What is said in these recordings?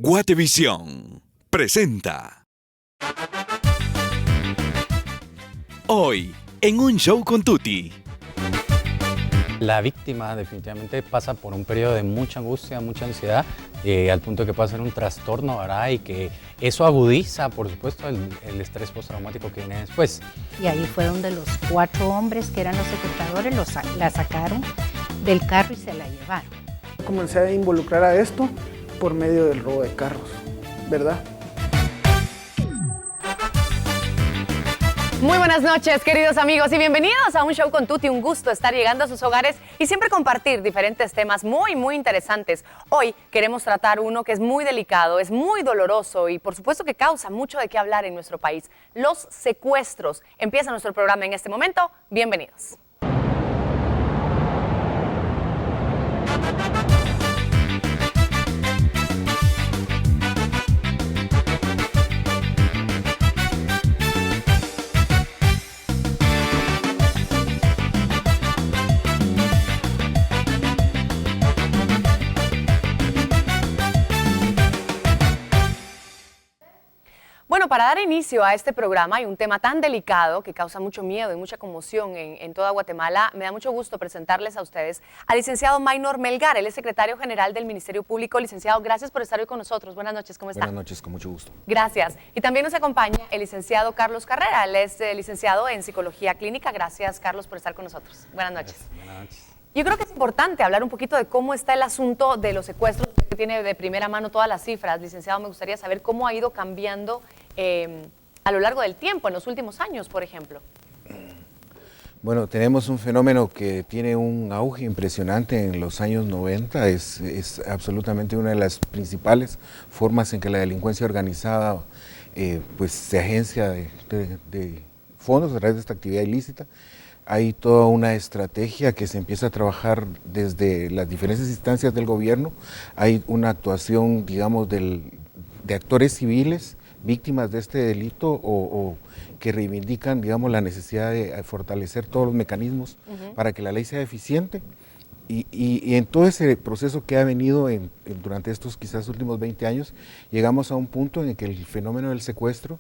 Guatevisión presenta. Hoy, en un show con Tuti. La víctima definitivamente pasa por un periodo de mucha angustia, mucha ansiedad, al punto de que puede ser un trastorno, ¿verdad? Y que eso agudiza, por supuesto, el estrés postraumático que viene después. Y ahí fue donde los 4 hombres que eran los secuestradores la sacaron del carro y se la llevaron. Comencé a involucrar a esto por medio del robo de carros, ¿verdad? Muy buenas noches, queridos amigos, y bienvenidos a un show con Tuti. Un gusto estar llegando a sus hogares y siempre compartir diferentes temas muy interesantes. Hoy queremos tratar uno que es muy delicado, es muy doloroso y por supuesto que causa mucho de qué hablar en nuestro país: los secuestros. Empieza nuestro programa en este momento. Bienvenidos. Bueno, para dar inicio a este programa y un tema tan delicado que causa mucho miedo y mucha conmoción en toda Guatemala, me da mucho gusto presentarles a ustedes al licenciado Maynor Melgar. Él es secretario general del Ministerio Público. Licenciado, gracias por estar hoy con nosotros. Buenas noches, ¿cómo está? Buenas noches, con mucho gusto. Gracias. Y también nos acompaña el licenciado Carlos Carrera. Él es licenciado en Psicología Clínica. Gracias, Carlos, por estar con nosotros. Buenas noches. Buenas noches. Yo creo que es importante hablar un poquito de cómo está el asunto de los secuestros, que tiene de primera mano todas las cifras. Licenciado, me gustaría saber cómo ha ido cambiando a lo largo del tiempo, en los últimos años, por ejemplo. Bueno, tenemos un fenómeno que tiene un auge impresionante en los años 90, es absolutamente una de las principales formas en que la delincuencia organizada pues se agencia de fondos a través de esta actividad ilícita. Hay toda una estrategia que se empieza a trabajar desde las diferentes instancias del gobierno. Hay una actuación, digamos, de actores civiles, víctimas de este delito o que reivindican, digamos, la necesidad de fortalecer todos los mecanismos para que la ley sea eficiente. Y en todo ese proceso que ha venido durante estos quizás últimos 20 años, llegamos a un punto en el que el fenómeno del secuestro,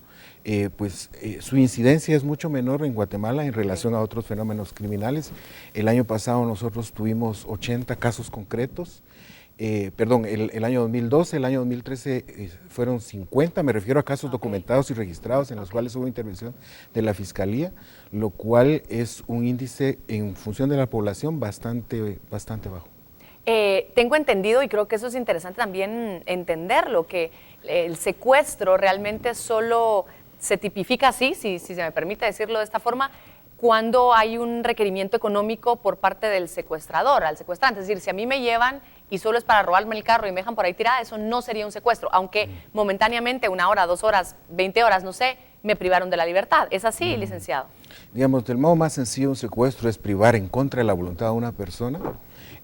su incidencia es mucho menor en Guatemala en relación a otros fenómenos criminales. El año pasado nosotros tuvimos 80 casos concretos. El año 2012, el año 2013 fueron 50, me refiero a casos documentados y registrados en los cuales hubo intervención de la Fiscalía, lo cual es un índice en función de la población bastante bajo. Tengo entendido, y creo que eso es interesante también entenderlo, que el secuestro realmente solo se tipifica así, si se me permite decirlo de esta forma, cuando hay un requerimiento económico por parte del secuestrador, al secuestrante. Es decir, si a mí me llevan y solo es para robarme el carro y me dejan por ahí tirada, eso no sería un secuestro, aunque momentáneamente, 1 hora, 2 horas, 20 horas, no sé, me privaron de la libertad. ¿Es así, licenciado? Digamos, del modo más sencillo, un secuestro es privar en contra de la voluntad de una persona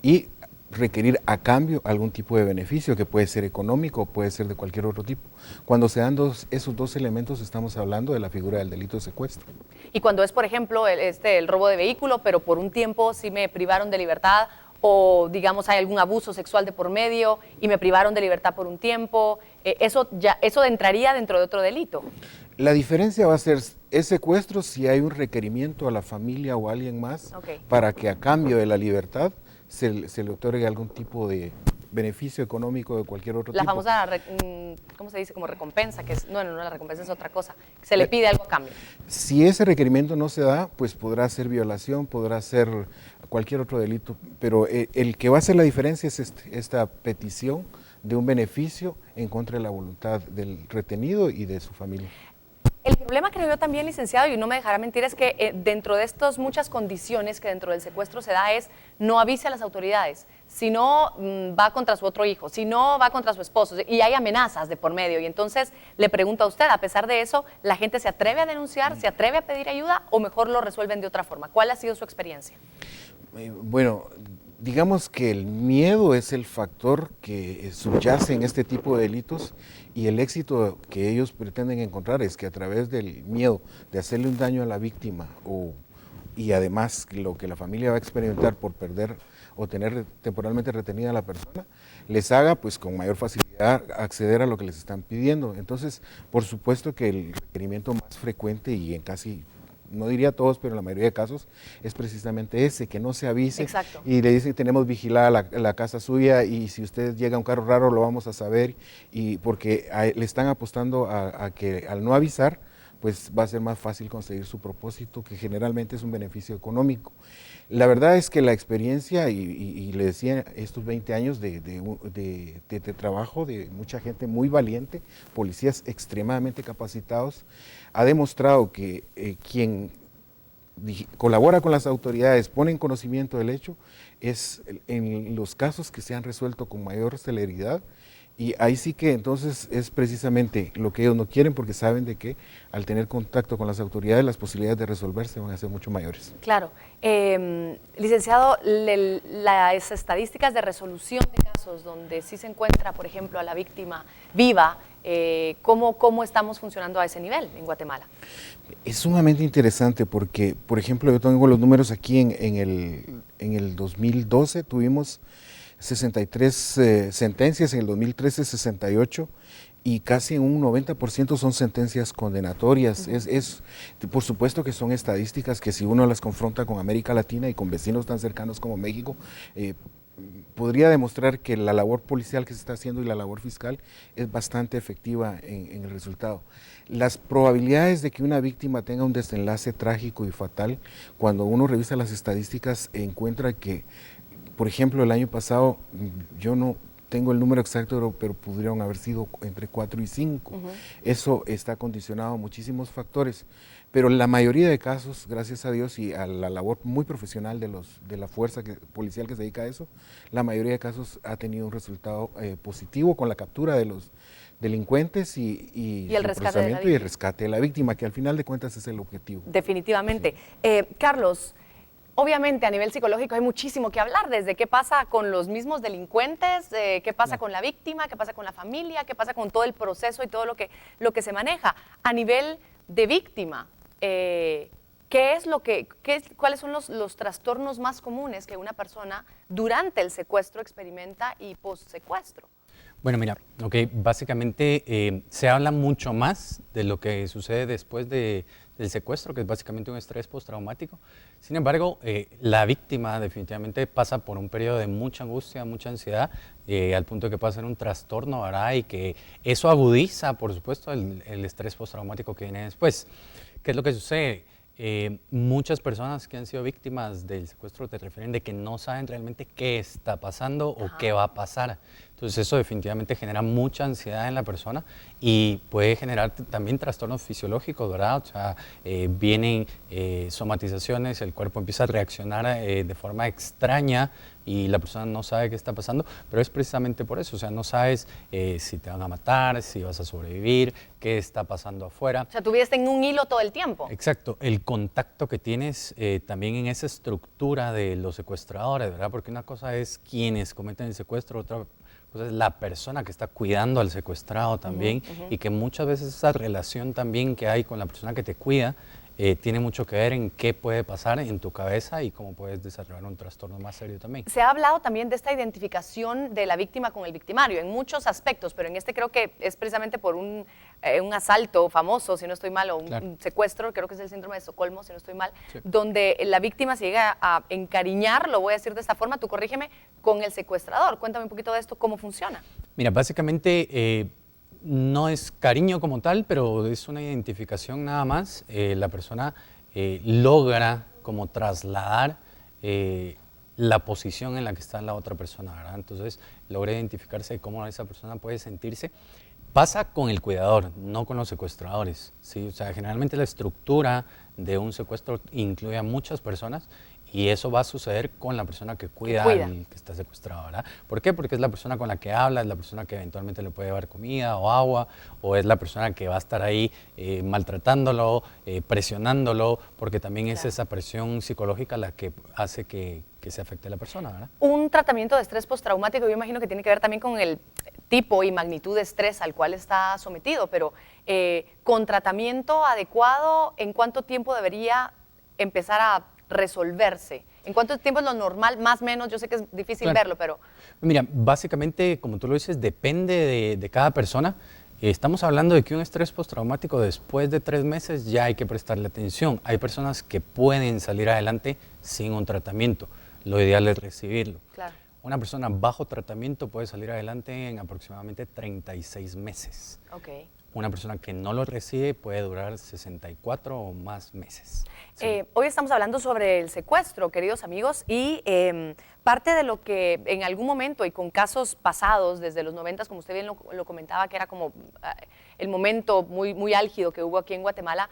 y requerir a cambio algún tipo de beneficio, que puede ser económico o puede ser de cualquier otro tipo. Cuando se dan esos dos elementos, estamos hablando de la figura del delito de secuestro. Y cuando es, por ejemplo, el robo de vehículo, pero por un tiempo sí me privaron de libertad, o digamos hay algún abuso sexual de por medio y me privaron de libertad por un tiempo, eso entraría dentro de otro delito. La diferencia va a ser, es secuestro si hay un requerimiento a la familia o a alguien más para que a cambio de la libertad se le otorgue algún tipo de beneficio económico de cualquier otro tipo. La famosa, ¿cómo se dice? Como recompensa, que no, la recompensa es otra cosa, se le pide algo a cambio. Si ese requerimiento no se da, pues podrá ser violación, podrá ser cualquier otro delito, pero el que va a hacer la diferencia es esta petición de un beneficio en contra de la voluntad del retenido y de su familia. El problema, creo yo también, licenciado, y no me dejará mentir, es que dentro de estas muchas condiciones que dentro del secuestro se da es no avise a las autoridades, si no va contra su otro hijo, si no va contra su esposo, y hay amenazas de por medio. Y entonces le pregunto a usted, a pesar de eso, ¿la gente se atreve a denunciar, se atreve a pedir ayuda o mejor lo resuelven de otra forma? ¿Cuál ha sido su experiencia? Bueno, digamos que el miedo es el factor que subyace en este tipo de delitos, y el éxito que ellos pretenden encontrar es que a través del miedo de hacerle un daño a la víctima y además lo que la familia va a experimentar por perder o tener temporalmente retenida a la persona, les haga pues con mayor facilidad acceder a lo que les están pidiendo. Entonces, por supuesto que el requerimiento más frecuente y en casi, no diría todos, pero en la mayoría de casos, es precisamente ese, que no se avise. Exacto. Y le dicen, tenemos vigilada la casa suya y si usted llega a un carro raro lo vamos a saber, y porque le están apostando a que al no avisar, pues va a ser más fácil conseguir su propósito, que generalmente es un beneficio económico. La verdad es que la experiencia, y le decía, estos 20 años de trabajo de mucha gente muy valiente, policías extremadamente capacitados, ha demostrado que quien colabora con las autoridades, pone en conocimiento del hecho, es en los casos que se han resuelto con mayor celeridad. Y ahí sí que entonces es precisamente lo que ellos no quieren, porque saben de que al tener contacto con las autoridades las posibilidades de resolverse van a ser mucho mayores. Claro. Licenciado, las estadísticas de resolución de casos donde sí se encuentra, por ejemplo, a la víctima viva, ¿cómo estamos funcionando a ese nivel en Guatemala? Es sumamente interesante porque, por ejemplo, yo tengo los números aquí en el 2012 tuvimos 63 sentencias, en el 2013 68, y casi un 90% son sentencias condenatorias. Por supuesto que son estadísticas que si uno las confronta con América Latina y con vecinos tan cercanos como México, podría demostrar que la labor policial que se está haciendo y la labor fiscal es bastante efectiva en el resultado. Las probabilidades de que una víctima tenga un desenlace trágico y fatal, cuando uno revisa las estadísticas, encuentra que, por ejemplo, el año pasado, yo no tengo el número exacto, pero pudieron haber sido entre 4 y 5. Eso está condicionado a muchísimos factores, pero la mayoría de casos, gracias a Dios y a la labor muy profesional de la fuerza policial que se dedica a eso, la mayoría de casos ha tenido un resultado positivo con la captura de los delincuentes y el procesamiento y el rescate de la víctima, que al final de cuentas es el objetivo. Definitivamente. Sí. Carlos, obviamente a nivel psicológico hay muchísimo que hablar, desde qué pasa con los mismos delincuentes, qué pasa con la víctima, qué pasa con la familia, qué pasa con todo el proceso y todo lo que se maneja. A nivel de víctima, ¿cuáles son los trastornos más comunes que una persona durante el secuestro experimenta y post-secuestro? Bueno, mira, básicamente se habla mucho más de lo que sucede después del secuestro, que es básicamente un estrés postraumático. Sin embargo, la víctima definitivamente pasa por un periodo de mucha angustia, mucha ansiedad, al punto de que puede ser un trastorno, ¿verdad? Y que eso agudiza, por supuesto, el estrés postraumático que viene después. ¿Qué es lo que sucede? Muchas personas que han sido víctimas del secuestro te refieren de que no saben realmente qué está pasando o qué va a pasar. Entonces eso definitivamente genera mucha ansiedad en la persona y puede generar también trastornos fisiológicos, ¿verdad? O sea, vienen somatizaciones, el cuerpo empieza a reaccionar de forma extraña y la persona no sabe qué está pasando, pero es precisamente por eso, o sea, no sabes si te van a matar, si vas a sobrevivir, qué está pasando afuera. O sea, tu vida está en un hilo todo el tiempo. Exacto, el contacto que tienes también en esa estructura de los secuestradores, ¿verdad? Porque una cosa es quienes cometen el secuestro, otra cosa es la persona que está cuidando al secuestrado también, y que muchas veces esa relación también que hay con la persona que te cuida tiene mucho que ver en qué puede pasar en tu cabeza y cómo puedes desarrollar un trastorno más serio también. Se ha hablado también de esta identificación de la víctima con el victimario en muchos aspectos, pero en este creo que es precisamente por un asalto famoso, si no estoy mal, o un secuestro, creo que es el síndrome de Estocolmo, si no estoy mal, donde la víctima se llega a encariñar, lo voy a decir de esta forma, tú corrígeme, con el secuestrador. Cuéntame un poquito de esto, ¿cómo funciona? Mira, básicamente no es cariño como tal, pero es una identificación nada más. La persona logra como trasladar la posición en la que está la otra persona, ¿verdad? Entonces logra identificarse de cómo esa persona puede sentirse. Pasa con el cuidador, no con los secuestradores, ¿sí? O sea, generalmente la estructura de un secuestro incluye a muchas personas y eso va a suceder con la persona que cuida al que está secuestrado, ¿verdad? ¿Por qué? Porque es la persona con la que habla, es la persona que eventualmente le puede llevar comida o agua, o es la persona que va a estar ahí maltratándolo, presionándolo, porque también es esa presión psicológica la que hace que se afecte a la persona, ¿verdad? Un tratamiento de estrés postraumático, yo imagino que tiene que ver también con el tipo y magnitud de estrés al cual está sometido, pero con tratamiento adecuado, ¿en cuánto tiempo debería empezar a resolverse ¿En cuánto tiempo es lo normal? Más o menos, yo sé que es difícil Claro. verlo, pero... Mira, básicamente, como tú lo dices, depende de cada persona. Estamos hablando de que un estrés postraumático después de 3 meses ya hay que prestarle atención. Hay personas que pueden salir adelante sin un tratamiento. Lo ideal es recibirlo. Claro. Una persona bajo tratamiento puede salir adelante en aproximadamente 36 meses. Ok. Una persona que no lo recibe puede durar 64 o más meses. Sí. Hoy estamos hablando sobre el secuestro, queridos amigos, y parte de lo que en algún momento y con casos pasados, desde los 90, como usted bien lo comentaba, que era como el momento muy, muy álgido que hubo aquí en Guatemala,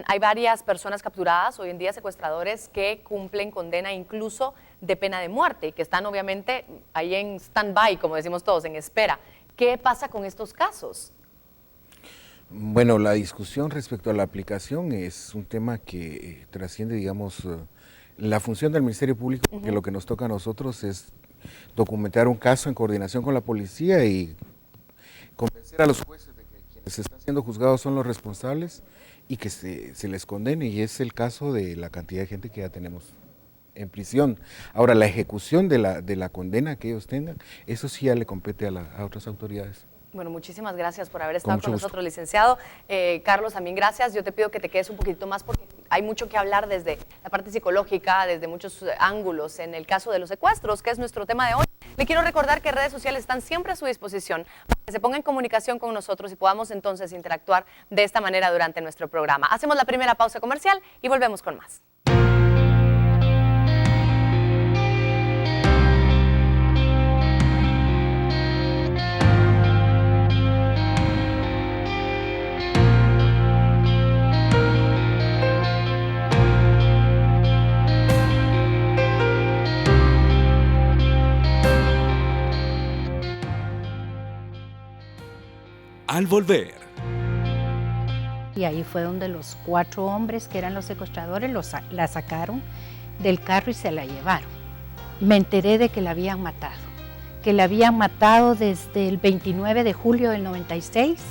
hay varias personas capturadas, hoy en día secuestradores, que cumplen condena incluso de pena de muerte y que están obviamente ahí en stand-by, como decimos todos, en espera. ¿Qué pasa con estos casos? Bueno, la discusión respecto a la aplicación es un tema que trasciende, digamos, la función del Ministerio Público, que lo que nos toca a nosotros es documentar un caso en coordinación con la policía y convencer a los jueces de que quienes están siendo juzgados son los responsables y que se les condene, y es el caso de la cantidad de gente que ya tenemos en prisión. Ahora, la ejecución de la condena que ellos tengan, eso sí ya le compete a otras autoridades. Bueno, muchísimas gracias por haber estado con mucho nosotros, licenciado. Carlos, también gracias. Yo te pido que te quedes un poquito más porque hay mucho que hablar desde la parte psicológica, desde muchos ángulos en el caso de los secuestros, que es nuestro tema de hoy. Le quiero recordar que redes sociales están siempre a su disposición para que se ponga en comunicación con nosotros y podamos entonces interactuar de esta manera durante nuestro programa. Hacemos la primera pausa comercial y volvemos con más. Al volver, Y ahí fue donde los 4 hombres que eran los secuestradores la sacaron del carro y se la llevaron. Me enteré de que la habían matado desde el 29 de julio del 96